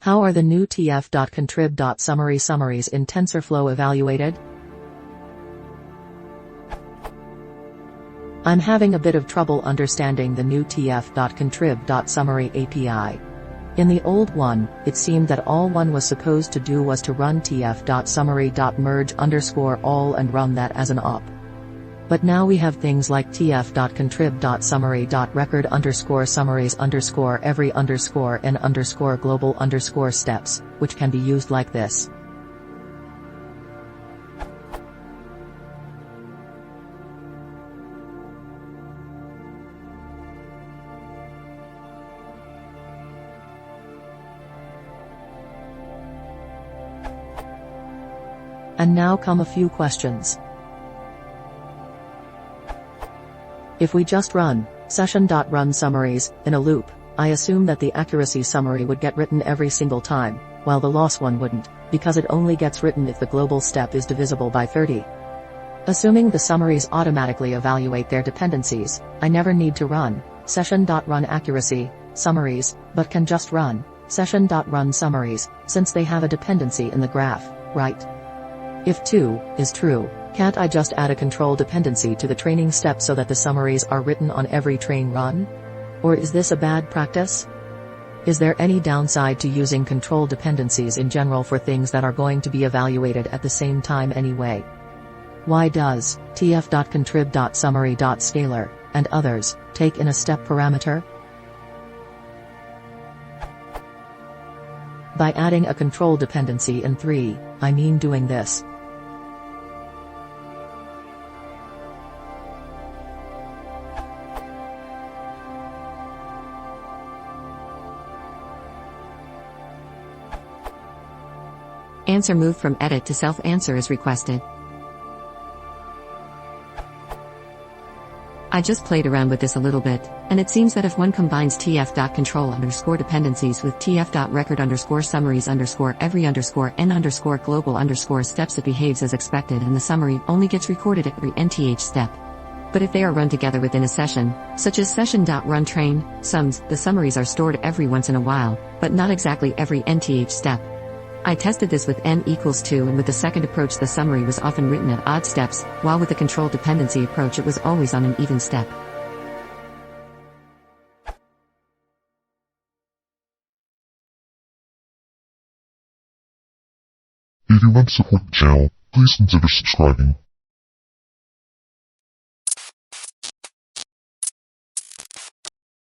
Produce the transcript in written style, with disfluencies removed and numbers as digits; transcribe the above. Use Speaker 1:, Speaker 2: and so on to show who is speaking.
Speaker 1: How are the new Tf.Contrib.Summary summaries in TensorFlow evaluated? I'm having a bit of trouble understanding the new Tf.Contrib.Summary API. In the old one, it seemed that all one was supposed to do was to run tf.summary.merge_all and run that as an op. But now we have things like tf.Contrib.Summary.record_summaries_every_n_global_steps, which can be used like this. And now come a few questions. If we just run session.run summaries in a loop, I assume that the accuracy summary would get written every single time, while the loss one wouldn't, because it only gets written if the global step is divisible by 30. Assuming the summaries automatically evaluate their dependencies, I never need to run session.run accuracy summaries, but can just run session.run summaries, since they have a dependency in the graph, right? If 2 is true, can't I just add a control dependency to the training step so that the summaries are written on every train run? Or is this a bad practice? Is there any downside to using control dependencies in general for things that are going to be evaluated at the same time anyway? Why does Tf.Contrib.Summary.Scalar and others take in a step parameter? By adding a control dependency in 3, I mean doing this.
Speaker 2: Answer moved from edit to self-answer is requested. I just played around with this a little bit, and it seems that if one combines tf.control_dependencies with tf.record_summaries_every_n_global_steps, it behaves as expected and the summary only gets recorded at every nth step. But if they are run together within a session, such as session.runTrain sums, the summaries are stored every once in a while, but not exactly every nth step. I tested this with n equals 2, and with the second approach the summary was often written at odd steps, while with the control dependency approach it was always on an even step.
Speaker 3: If you want to support the channel, please consider subscribing.